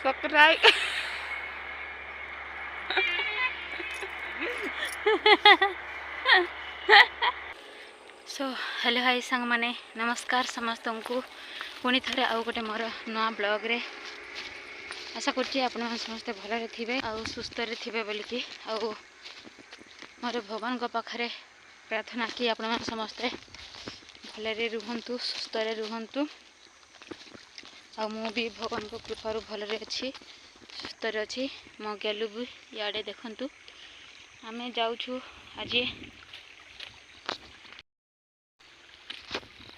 Subscribe so hello hi सांग माने नमस्कार समस्त को पुणी थे आउ गोटे मोर नुआ ब्लॉग रे आशा करछि आपण समस्ते भलरे थिबे आ सुस्थ रे थिबे बोलिकी आ मोर भगवान को पाखरे प्रार्थना कि आपण समस्ते भलरे रुहंतु सुस्थ रे रुहंतु आ मु भी भगवान को कृपारू भलरे अच्छी सुस्थ रे अच्छी मो गेलु भी याडे देखंतु आमे जाउछु आज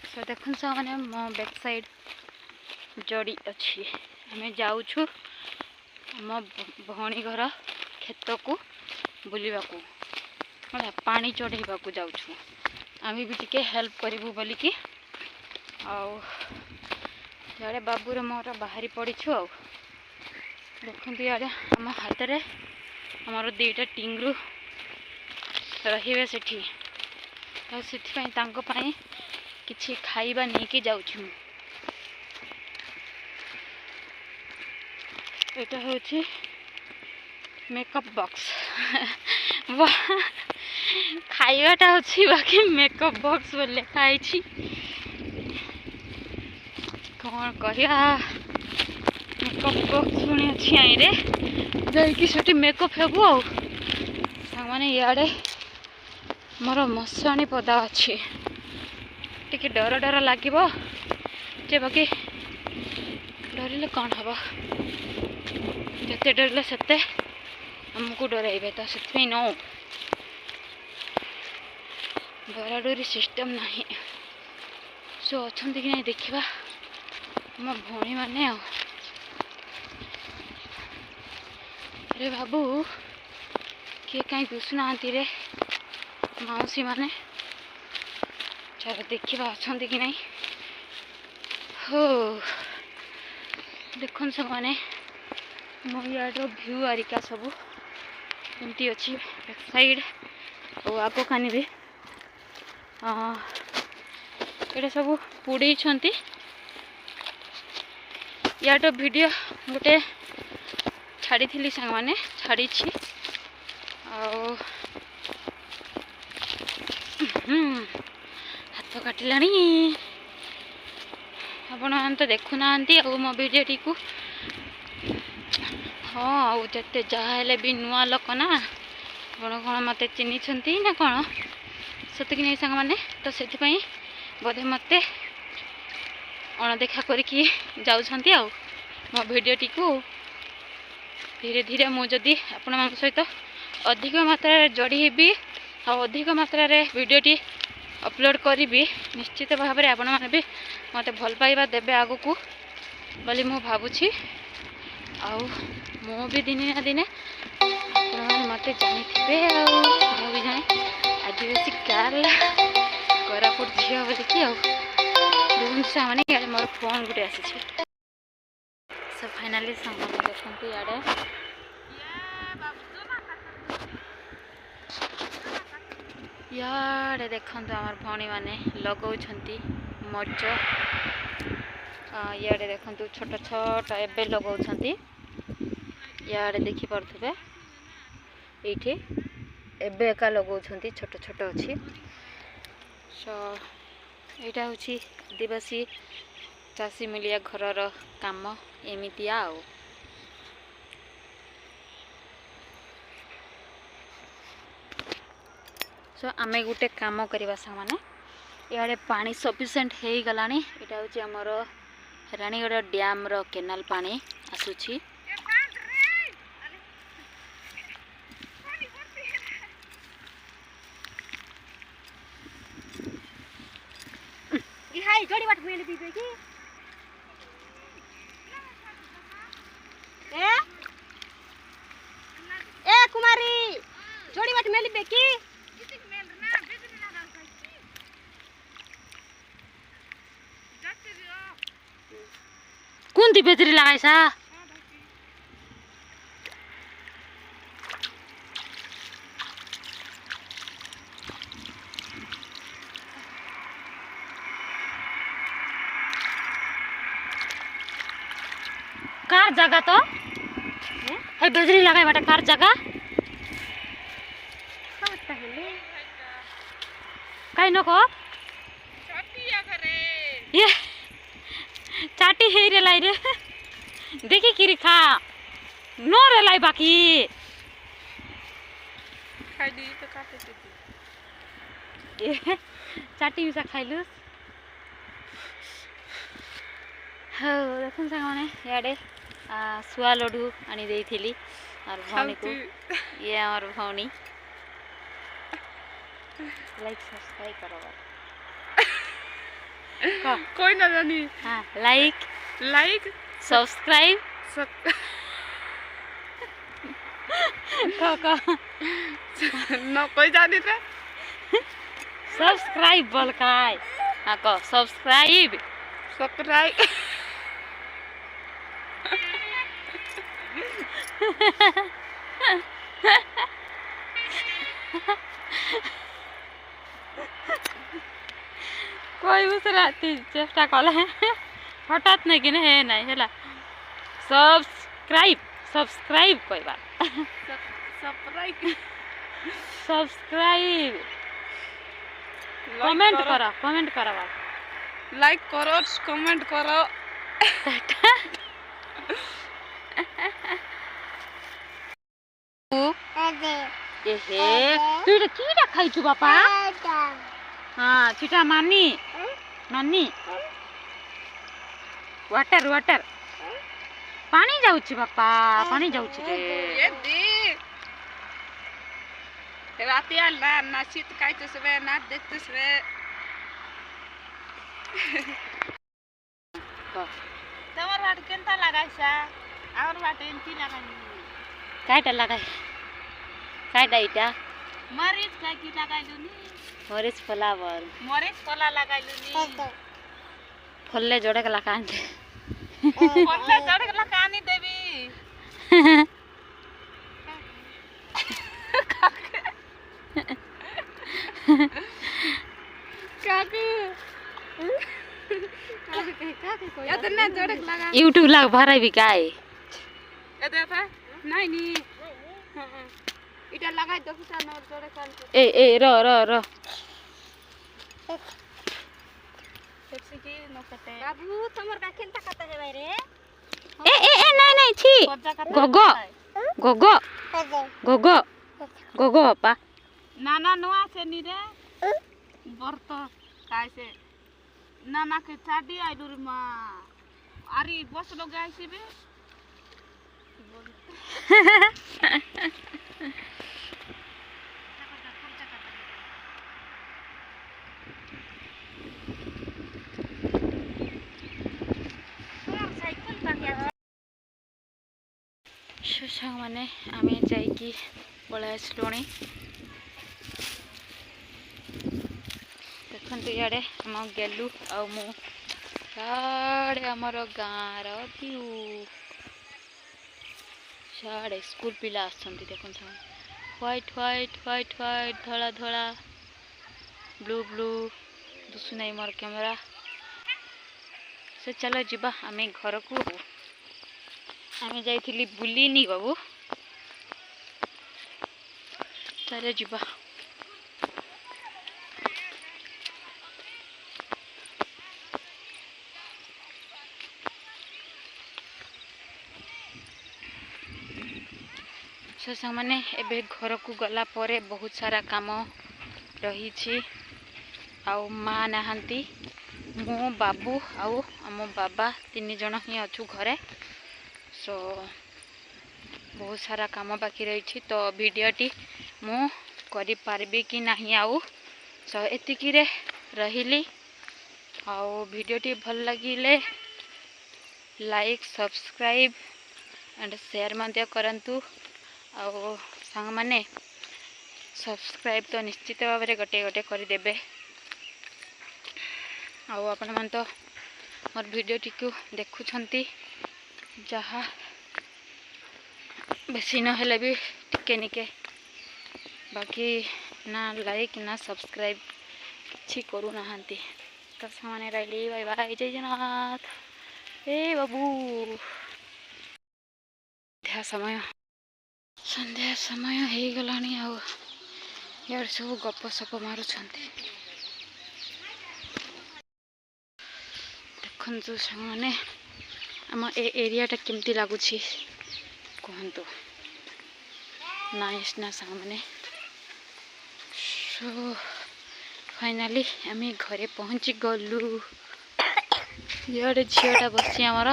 तो देखुन सा माने मो बैक साइड जड़ी अच्छी आमे जाउछु मो भौणी घर खेत को बुलिबा को होला पानी चढ़ेबा को जाउछु आमे भी टिके हेल्प करिवु बोली कि आउ याडे बाबूर मोर बाहरी पड़ीछु आ देखंतु याडे हम हाथ रे हमर दुईटा टिंगरू रहिबे सेठी आ सेठी पई तांको पई किछि खाइबा नहीं कि जाउछु एटा होछि मेकअप बॉक्स वाह खाइबाटा होछि बाकी मेकअप बॉक्स बोले खाइ छी कौन कहिया मेकअप बॉक्स पुणी अच्छी आई रे जाइकी सेठी मेकअप हेबु आ माने याडे मोर मशाणी पदा अच्छी टिके डर डर लागिबो जे बाकी डरिले कौन हबो जते डरले सेते हमको डराइबे तो से नो डरा डरी सिस्टम नहीं सो अच्छा कि नहीं देखा मो भौणी माने अरे बाबू किए कहीं दुसुना रे मौसी माने चलो देखा अच्छा कि नहीं हो देखन सब माने मो यार भ्यू आरिका सब एमती अच्छी बैक साइड और आग कानी भी ये सब पुड़े या तो वीडियो गोटे छाड़ी थी सांग मैंने छाड़ी हाथ काटिला आपण तो देखुना मो भिडी को हाँ जिते जहाँ भी नुआ लोक ना आपण कौन मत चिन्ह ना कौन सतक नहीं सांग मैंने तो से बोधे मत अणदेखा करके जाऊँच मो भिडी को धीरे धीरे मुझे आपण सहित अधिक मात्रा जोड़ी हेबी और अधिक मात्रा भिडी अपलोड करी निश्चित भाव में आपण मैंने भी मत भल पाइबा देबे आगु को बोली मु भावुछि आउ मु भी दिने ना दिने मत जानी थे मु भी जाने आदिवासी गर्ल कोरापुट झील बोलिकी मैंने इे मोर फोन गोटे आसी सब फाइनाली सामान देखते इे याडे देखते आम भौणी मैंने लगौंट मर्च इे देखु छोट छोट एबे लगौंट याडे देखिपे ये एबे एका लगौंट छोट छोट अच्छी सो यहाँ हूँ आदिवासी चाषी मिलिया घरर काम एमती आओ सो आमे गोटे काम करवा सामाने इे पानी सफिशिएंट हो गला यहाँ हूँ आमर रानीगढ़ डैम रो केनाल पानी आसुची जोड़ी बाट मेले पीबे की ए कुमारी जोड़ी बाट मेली बेकी कौन दी बेदरी लगाइसा कार जगह तो है बजरी लगाई बाटे कार जगह कहीं नको ये चाटी है रे लाई रे देखी किरी खा नो रे लाई बाकी खाई दी तो काटे दे चाटी मिसा खाइलु हो देखुन संग माने याडे सुआ लड्डू आनी देइथिली और भौनी को ये और भौनी लाइक सब्सक्राइब करो कोई ना जानी हां लाइक सब्सक्राइब का न कोई जानी थे सब्सक्राइब बोल काय हां को सब्सक्राइब कोई दूसरा चेष्टा कला हठात नहीं कि है नहीं है सब्सक्राइब कोई बात सब्सक्राइब कमेंट करो लाइक करो कमेंट करो एहे तू इटा कीटा खाइछु बापा हाँ चिटा मानी वाटर पानी जाउछि बापा पानी जाउछि रे ये दी रातिया ना शीत खाइतस रे ना देखतस रे तमर वाट केनता लगाइसा और वाट एंती लगाई काटा लगाई काटा इटा मरीच काकी लगाइलु नि मरीच फ्लावर मरीच फला लगाइलु नि फल्ले जोड़े के लगांते फल्ले जोड़े के लगानी देवी काकू या तो ना जोड़े के लगा YouTube लग भराई भी काय ए देखा नहीं नी इटा लगाई दो किसा न जोड़े कान ए रो सेक्सी की न कटे बाबू तमर का केनता कटे है भाई रे ए नहीं छी गोगो पापा नाना नुआ से नी रे बर्त काय से नाना के चाडी आइलु रे मा आरी बस लोग आइसी बे सांग माने आमे जाइकी पळा आसलोणी देखंतु याडे हम गेलु आ मु साडे हमर गाँर व्यू साडे स्कूल पिला आछंती देखन व्हाइट धला ब्लू दुसु नहीं मोर कैमरा से चलो जीवा आमे घर को आमे जाइथिली बुलीनी बाबू चलो जीवा मैंने एबे घर को गला परे बहुत सारा काम रही आउ माँ नहांती मो बाबू आउ आम बाबा तीन जन ही अच्छु घरे सो बहुत सारा काम बाकी रही तो वीडियोटी मु करि पारबी कि नहीं आउ सो एतिकी रे रहिली आउ वीडियोटी भल लगिले लाइक सब्सक्राइब एंड शेयर मध्य करंतु आउ सांग माने सब्सक्राइब तो निश्चित भाव में गोटे गोटे करदेवे आउ आपण मन तो मोर वीडियोटी को देखुछंती जहाँ बेसी न हेले भी टिके निके बाकी ना लाइक ना सब्सक्राइब किछि करू नाहंती तो सामने रही बाय बाय जय जगन्नाथ ए बाबू। समय हो गलानी यार सब गप सप मारुछंती देखु सामने आम एरियाटा केमती लगुच कहतु नाइस ना सामने सो फाइनाली आम घरे पहुँची गलु ये झीटा बस आमर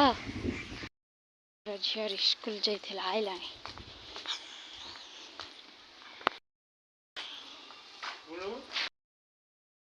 झीर स्कूल जाइला आइलानी